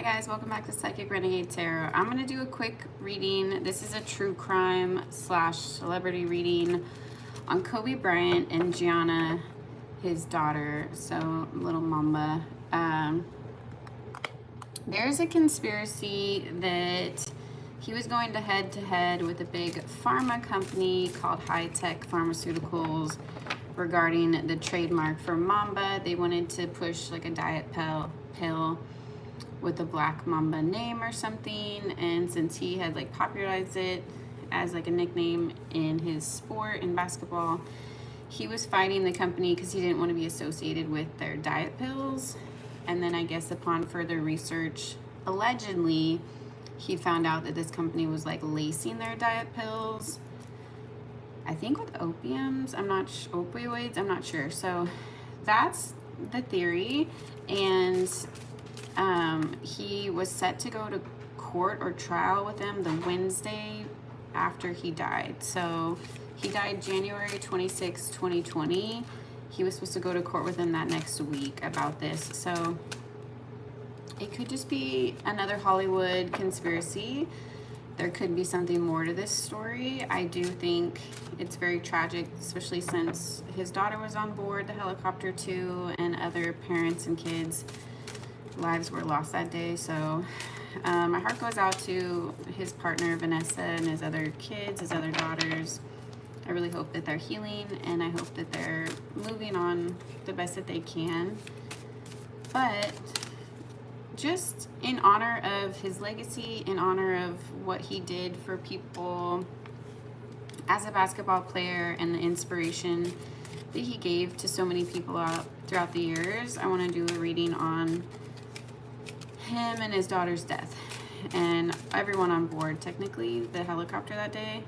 guys, welcome back to Psychic Renegade Tarot. I'm going to do a quick reading. This is a true crime / celebrity reading on Kobe Bryant and Gianna, his daughter, so little Mamba. There's a conspiracy that he was going to head with a big pharma company called Tech Pharmecuticals regarding the trademark for Mamba. They wanted to push like a diet pill with a black mamba name or something, and since he had like popularized it as like a nickname in his sport in basketball, he was fighting the company because he didn't want to be associated with their diet pills. And then I guess upon further research, allegedly he found out that this company was like lacing their diet pills, I think with opiums, opioids, I'm not sure. So that's the theory. And he was set to go to court or trial with them the Wednesday after he died. So he died January 26, 2020. He was supposed to go to court with him that next week about this. So it could just be another Hollywood conspiracy. There could be something more to this story. I do think it's very tragic, especially since his daughter was on board the helicopter too, and other parents and kids' lives were lost that day. So my heart goes out to his partner Vanessa and his other kids, his other daughters. I really hope that they're healing, and I hope that they're moving on the best that they can. But just in honor of his legacy, in honor of what he did for people as a basketball player and the inspiration that he gave to so many people out throughout the years, I want to do a reading on him and his daughter's death and everyone on board, technically the helicopter that day,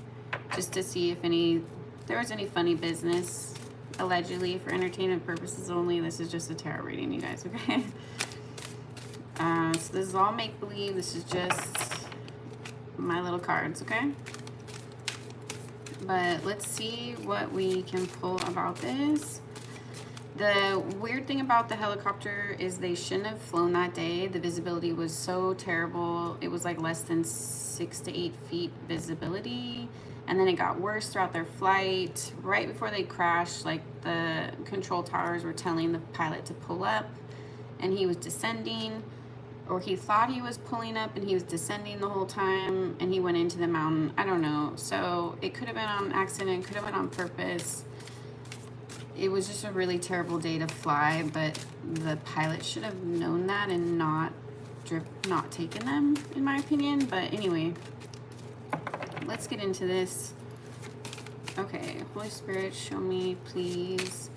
just to see if there was any funny business, allegedly for entertainment purposes only. This is just a tarot reading, you guys, okay? So this is all make-believe. This is just my little cards, okay? But let's see what we can pull about this. The weird thing about the helicopter is they shouldn't have flown that day. The visibility was so terrible. It was like less than 6 to 8 feet visibility. And then it got worse throughout their flight. Right before they crashed, like the control towers were telling the pilot to pull up, and he was descending, or he thought he was pulling up and he was descending the whole time, and he went into the mountain. I don't know. So it could have been on accident, could have been on purpose. It was just a really terrible day to fly, but the pilot should have known that and not taken them, in my opinion. But anyway, let's get into this. Okay, Holy Spirit, show me, please.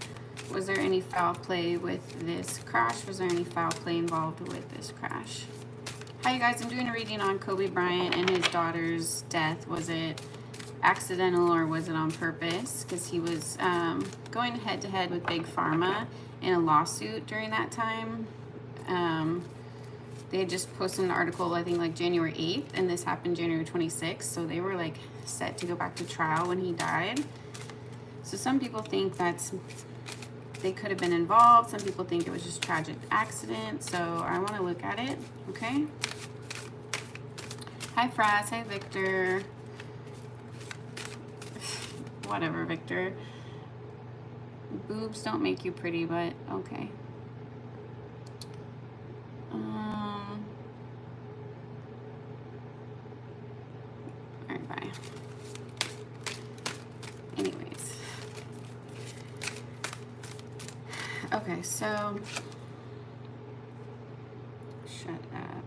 Was there any foul play with this crash? Was there any foul play involved with this crash? Hi, you guys. I'm doing a reading on Kobe Bryant and his daughter's death. Was it accidental or was it on purpose? Because he was going head-to-head with Big Pharma in a lawsuit during that time. They had just posted an article, I think like January 8th, and this happened January 26th. So they were like set to go back to trial when he died. So some people think they could have been involved. Some people think it was just tragic accident. So I want to look at it, okay? Hi, Fraz. Hi, Victor. Whatever, Victor. Boobs don't make you pretty, but okay. Alright, bye. Anyways. Okay, so shut up.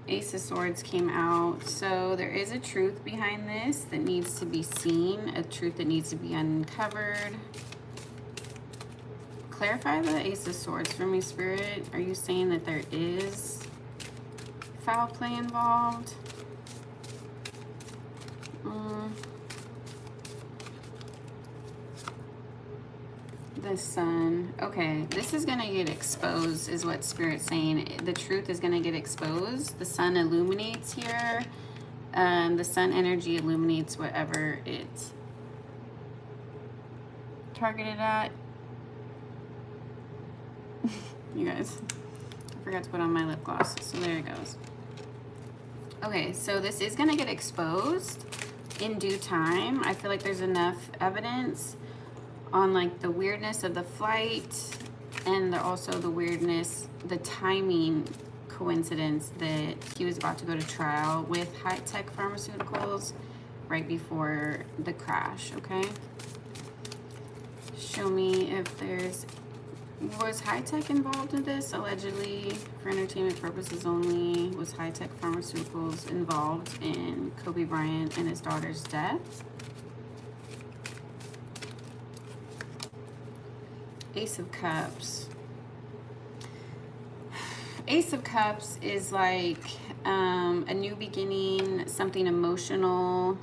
Ace of Swords came out. So there is a truth behind this that needs to be seen, a truth that needs to be uncovered. Clarify the Ace of Swords for me, Spirit. Are you saying that there is foul play involved? The Sun. Okay, this is gonna get exposed, is what Spirit's saying. The truth is gonna get exposed. The Sun illuminates here. The Sun energy illuminates whatever it's targeted at. You guys, I forgot to put on my lip gloss. So there it goes. Okay, so this is gonna get exposed in due time. I feel like there's enough evidence on like the weirdness of the flight and also the weirdness, the timing coincidence that he was about to go to trial with Tech Pharmeceuticals right before the crash, okay? Show me if there's, was Tech involved in this? Allegedly, for entertainment purposes only, was Tech Pharmeceuticals involved in Kobe Bryant and his daughter's death? Ace of Cups. Ace of Cups is like a new beginning, something emotional.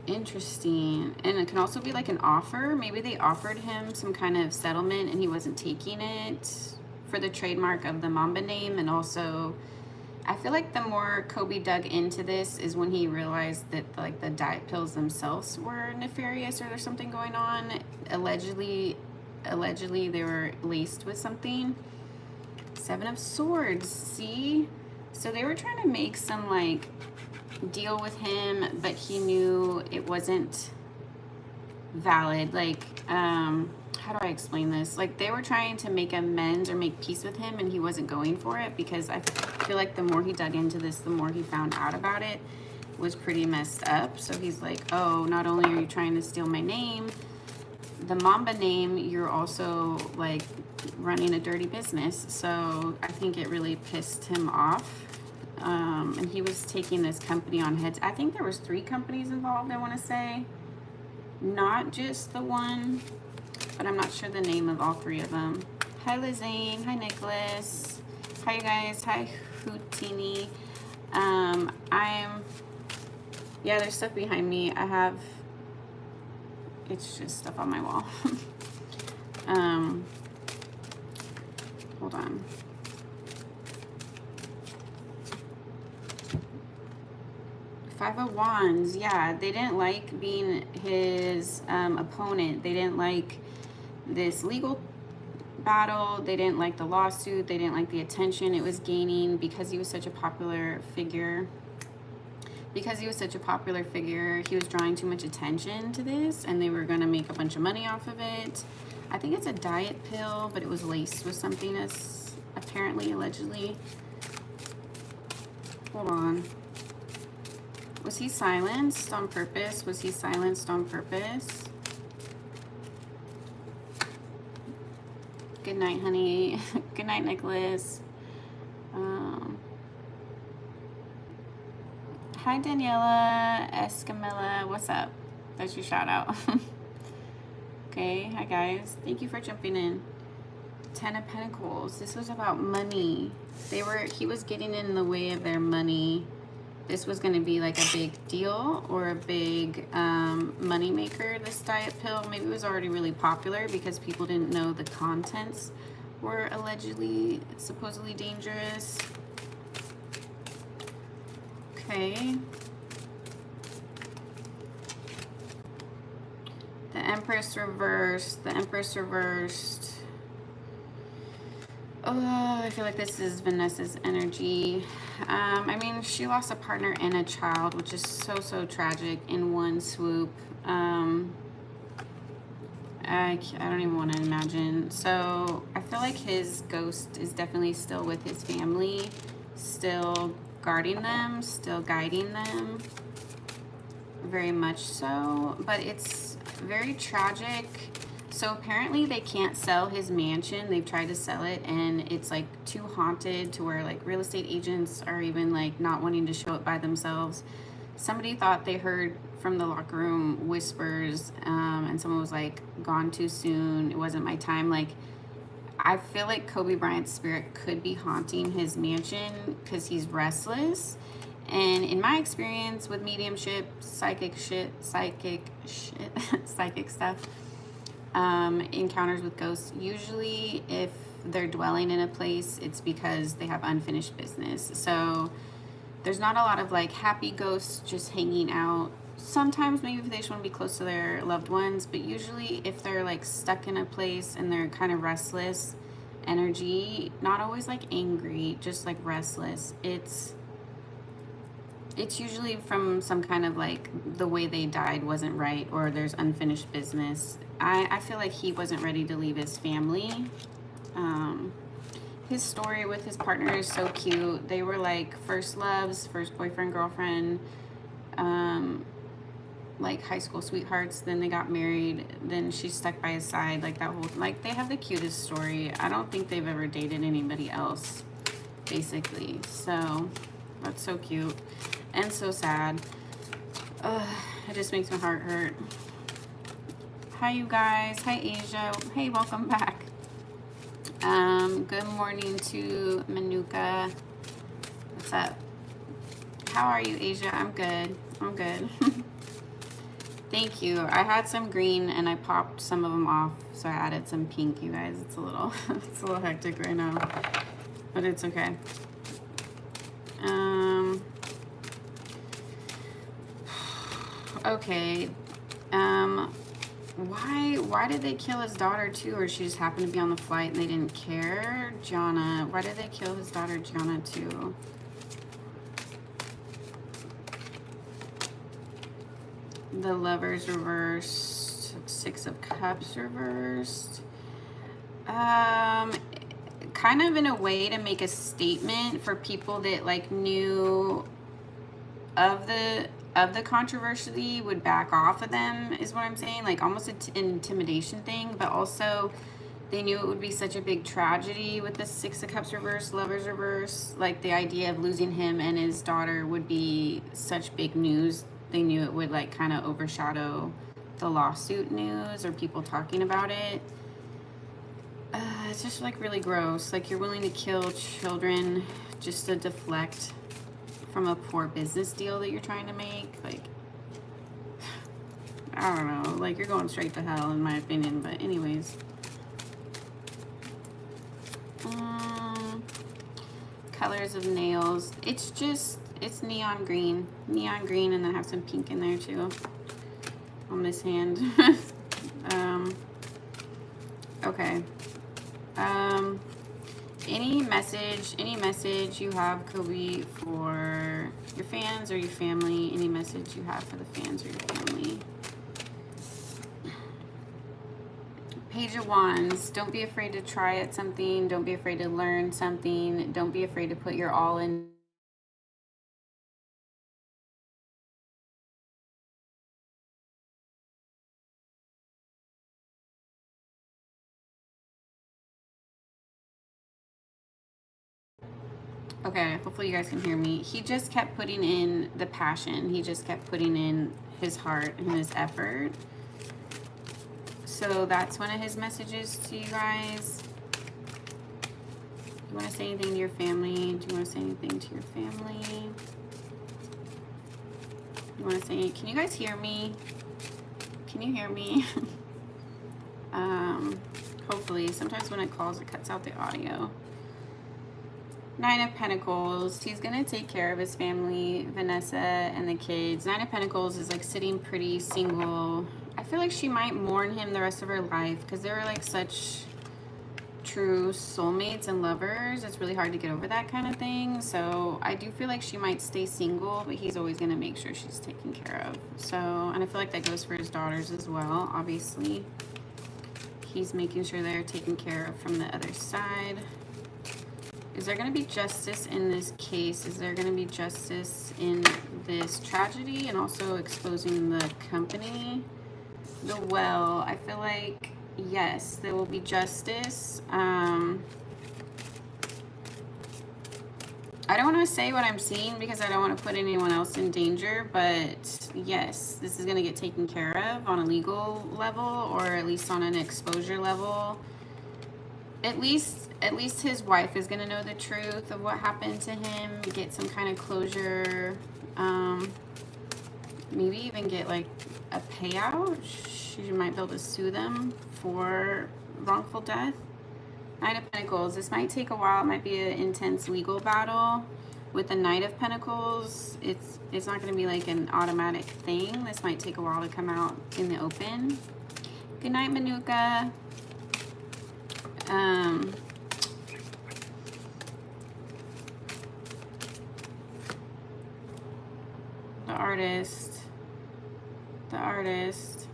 Interesting. And it can also be like an offer. Maybe they offered him some kind of settlement and he wasn't taking it for the trademark of the Mamba name. And also, I feel like the more Kobe dug into this is when he realized that like the diet pills themselves were nefarious or there's something going on. Allegedly they were laced with something. Seven of Swords, see? So they were trying to make some like deal with him, but he knew it wasn't valid. Like, how do I explain this? Like they were trying to make amends or make peace with him and he wasn't going for it, because I feel like the more he dug into this, the more he found out about it. It was pretty messed up. So he's like, oh, not only are you trying to steal my name, the Mamba name, you're also like running a dirty business. So I think it really pissed him off. And he was taking this company on heads. I think there was 3 companies involved, I want to say. Not just the one, but I'm not sure the name of all 3 of them. Hi, Lizane. Hi, Nicholas. Hi, you guys. Hi, Houtini. Yeah, there's stuff behind me. It's just stuff on my wall. Hold on. Five of Wands, yeah, they didn't like being his opponent. They didn't like this legal battle. They didn't like the lawsuit. They didn't like the attention it was gaining because he was such a popular figure. Because he was such a popular figure, he was drawing too much attention to this, and they were going to make a bunch of money off of it. I think it's a diet pill, but it was laced with something, as apparently, allegedly. Hold on. Was he silenced on purpose? Was he silenced on purpose? Good night, honey. Good night, Nicholas. Hi, Daniela Escamilla. What's up? That's your shout out. Okay, hi guys. Thank you for jumping in. 10 of Pentacles. This was about money. He was getting in the way of their money. This was going to be like a big deal or a big money maker, this diet pill. Maybe it was already really popular because people didn't know the contents were allegedly, supposedly dangerous. Okay. The Empress reversed. The Empress reversed. Oh, I feel like this is Vanessa's energy. I mean, she lost a partner and a child, which is so tragic in one swoop. I don't even want to imagine. So I feel like his ghost is definitely still with his family, still guarding them, still guiding them, very much so. But it's very tragic. So apparently they can't sell his mansion. They've tried to sell it and it's like too haunted to where like real estate agents are even like not wanting to show it by themselves. Somebody thought they heard from the locker room whispers, and someone was like, gone too soon, it wasn't my time. Like, I feel like Kobe Bryant's spirit could be haunting his mansion because he's restless. And in my experience with mediumship, psychic stuff, encounters with ghosts, usually if they're dwelling in a place, it's because they have unfinished business. So there's not a lot of like happy ghosts just hanging out. Sometimes maybe if they just want to be close to their loved ones, but usually if they're like stuck in a place and they're kind of restless, energy, not always like angry, just like restless. It's usually from some kind of like the way they died wasn't right, or there's unfinished business. I feel like he wasn't ready to leave his family. His story with his partner is so cute. They were like first loves, first boyfriend, girlfriend, like high school sweethearts. Then they got married. Then she stuck by his side. Like that whole, like they have the cutest story. I don't think they've ever dated anybody else, basically. So that's so cute and so sad. It just makes my heart hurt. Hi, you guys. Hi, Asia. Hey, welcome back. Good morning to Manuka. What's up? How are you, Asia? I'm good. I'm good. Thank you. I had some green and I popped some of them off, so I added some pink, you guys. It's a little it's a little hectic right now, but it's okay. Okay. Why did they kill his daughter too? Or she just happened to be on the flight and they didn't care? Gianna, why did they kill his daughter Gianna too? The Lovers reversed, Six of Cups reversed. Kind of in a way to make a statement for people that like knew of the controversy, would back off of them, is what I'm saying. Like almost an intimidation thing, but also they knew it would be such a big tragedy with the Six of Cups reverse, Lovers reverse. Like the idea of losing him and his daughter would be such big news. They knew it would like kind of overshadow the lawsuit news or people talking about it. It's just like really gross. Like you're willing to kill children just to deflect from a poor business deal that you're trying to make. Like, I don't know, like you're going straight to hell in my opinion. But anyways, colors of nails, it's neon green, and then have some pink in there too on this hand. Okay. Any message you have, Kobe, for your fans or your family? Any message you have for the fans or your family? Page of Wands. Don't be afraid to try at something. Don't be afraid to learn something. Don't be afraid to put your all in. Okay, hopefully you guys can hear me. He just kept putting in the passion. He just kept putting in his heart and his effort. So that's one of his messages to you guys. Do you want to say anything to your family? Do you want to say anything to your family? You want to say, can you guys hear me? Can you hear me? Hopefully. Sometimes when it calls, it cuts out the audio. Nine of Pentacles. He's going to take care of his family, Vanessa and the kids. Nine of Pentacles is like sitting pretty single. I feel like she might mourn him the rest of her life because they were like such true soulmates and lovers. It's really hard to get over that kind of thing. So I do feel like she might stay single, but he's always going to make sure she's taken care of. So, and I feel like that goes for his daughters as well, obviously. He's making sure they're taken care of from the other side. Is there going to be justice in this case? Is there going to be justice in this tragedy and also exposing the company? The Well, I feel like, yes, there will be justice. I don't want to say what I'm seeing because I don't want to put anyone else in danger, but yes, this is going to get taken care of on a legal level, or at least on an exposure level. At least his wife is going to know the truth of what happened to him, get some kind of closure, maybe even get like a payout. She might be able to sue them for wrongful death. Knight of Pentacles. This might take a while. It might be an intense legal battle. With the Knight of Pentacles, it's not going to be like an automatic thing. This might take a while to come out in the open. Good night, Manuka. artist. The artist.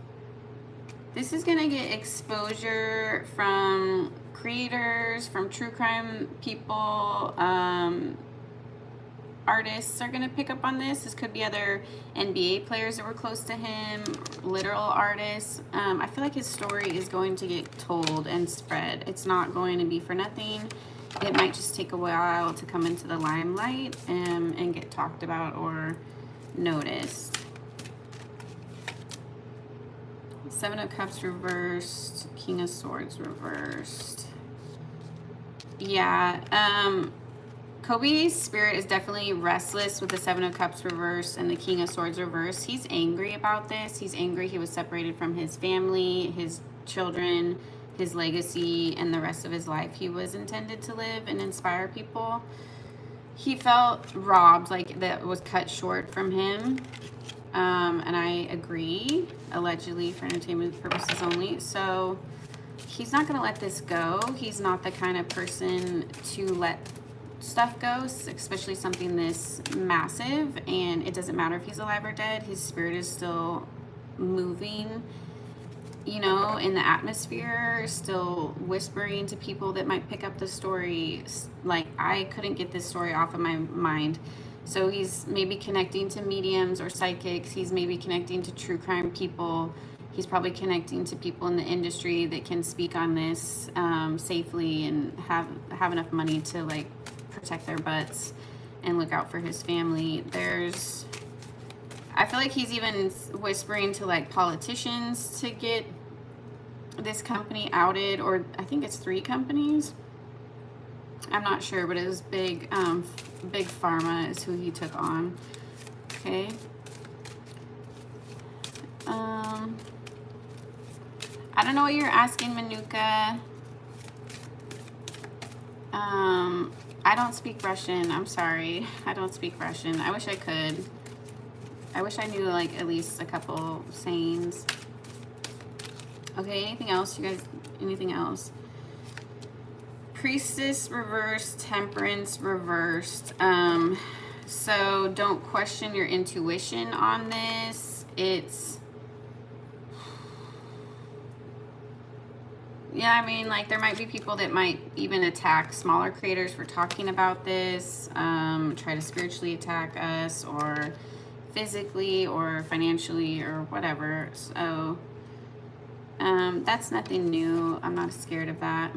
This is going to get exposure from creators, from true crime people. Artists are going to pick up on this. This could be other NBA players that were close to him, literal artists. I feel like his story is going to get told and spread. It's not going to be for nothing. It might just take a while to come into the limelight and get talked about or noticed. Seven of Cups reversed, King of Swords reversed. Yeah, Kobe's spirit is definitely restless with the Seven of Cups reversed and the King of Swords reversed. He's angry about this. He's angry he was separated from his family, his children, his legacy, and the rest of his life he was intended to live and inspire people. He felt robbed, like that was cut short from him. And I agree, allegedly for entertainment purposes only. So he's not going to let this go. He's not the kind of person to let stuff go, especially something this massive. And it doesn't matter if he's alive or dead. His spirit is still moving, you know, in the atmosphere, still whispering to people that might pick up the story. Like, I couldn't get this story off of my mind. So he's maybe connecting to mediums or psychics. He's maybe connecting to true crime people. He's probably connecting to people in the industry that can speak on this safely and have enough money to like protect their butts and look out for his family. I feel like he's even whispering to like politicians to get this company outed, or I think it's 3 companies. I'm not sure, but it was Big Pharma is who he took on. Okay. I don't know what you're asking, Manuka. I don't speak Russian. I'm sorry. I don't speak Russian. I wish I could. I wish I knew like at least a couple sayings. Okay, anything else? You guys, anything else? Priestess reversed, Temperance reversed. So don't question your intuition on this. Yeah, I mean, like, there might be people that might even attack smaller creators for talking about this, try to spiritually attack us, or physically, or financially, or whatever. So, that's nothing new. I'm not scared of that,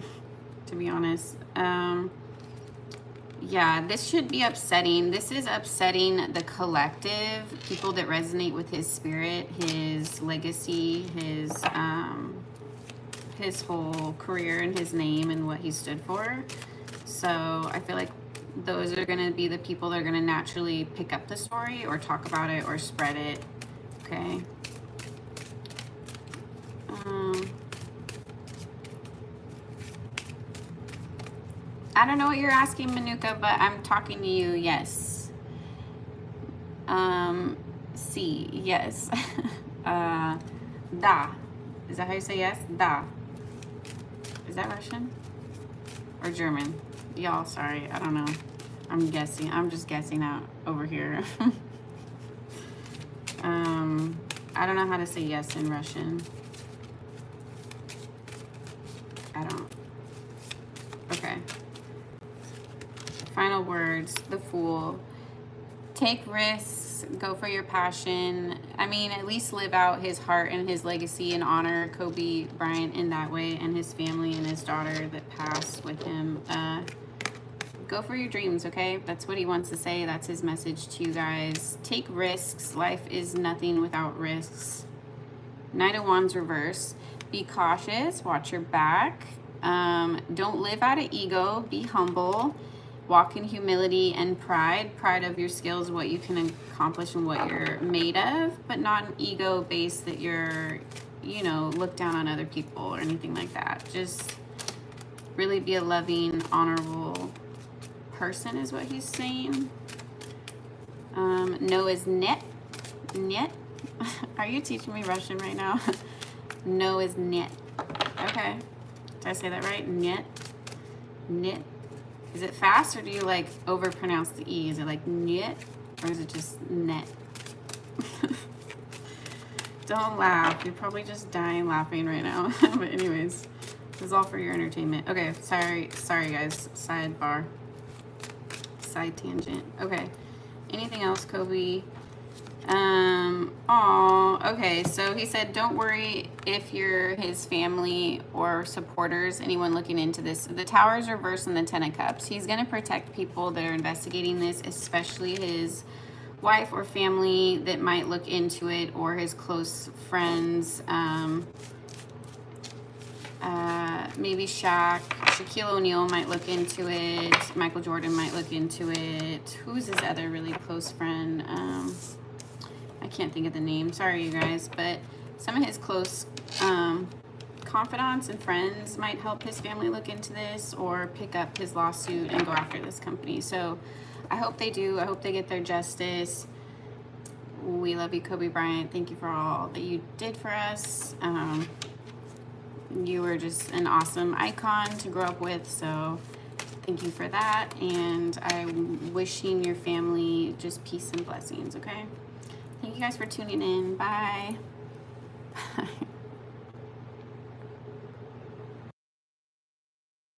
to be honest. Yeah, this should be upsetting. This is upsetting the collective, people that resonate with his spirit, his legacy, his whole career and his name and what he stood for. So I feel like those are going to be the people that are going to naturally pick up the story or talk about it or spread it. Okay. I don't know what you're asking, Manuka, but I'm talking to you. Yes. C. Yes. Da. Is that how you say yes? Da. Is that Russian or German? Y'all, sorry, I don't know. I'm guessing. I'm just guessing out over here. I don't know how to say yes in Russian. I don't. Okay. Final words. The Fool. Take risks. Go for your passion. I mean, at least live out his heart and his legacy and honor Kobe Bryant in that way, and his family and his daughter that passed with him. Go for your dreams, okay? That's what he wants to say. That's his message to you guys. Take risks. Life is nothing without risks. Knight of Wands reverse. Be cautious. Watch your back. Don't live out of ego. Be humble. Walk in humility and pride. Pride of your skills, what you can accomplish and what you're made of, but not an ego based that you're, you know, look down on other people or anything like that. Just really be a loving, honorable person is what he's saying. No is net. Net. Are you teaching me Russian right now? No is net. Okay. Did I say that right? Net. Net. Is it fast, or do you like overpronounce the E? Is it like net, or is it just net? Don't laugh. You're probably just dying laughing right now. But anyways, this is all for your entertainment. Okay, sorry guys. Sidebar. Side tangent. Okay. Anything else, Kobe? Okay, so he said, don't worry if you're his family or supporters, anyone looking into this. The Tower is reversed in the Ten of Cups. He's going to protect people that are investigating this, especially his wife or family that might look into it, or his close friends. Maybe Shaquille O'Neal might look into it. Michael Jordan might look into it. Who's his other really close friend? I can't think of the name. Sorry, you guys. But some of his close confidants and friends might help his family look into this or pick up his lawsuit and go after this company. So I hope they do. I hope they get their justice. We love you, Kobe Bryant. Thank you for all that you did for us. You were just an awesome icon to grow up with, so thank you for that. And I'm wishing your family just peace and blessings, okay? Thank you guys for tuning in. Bye.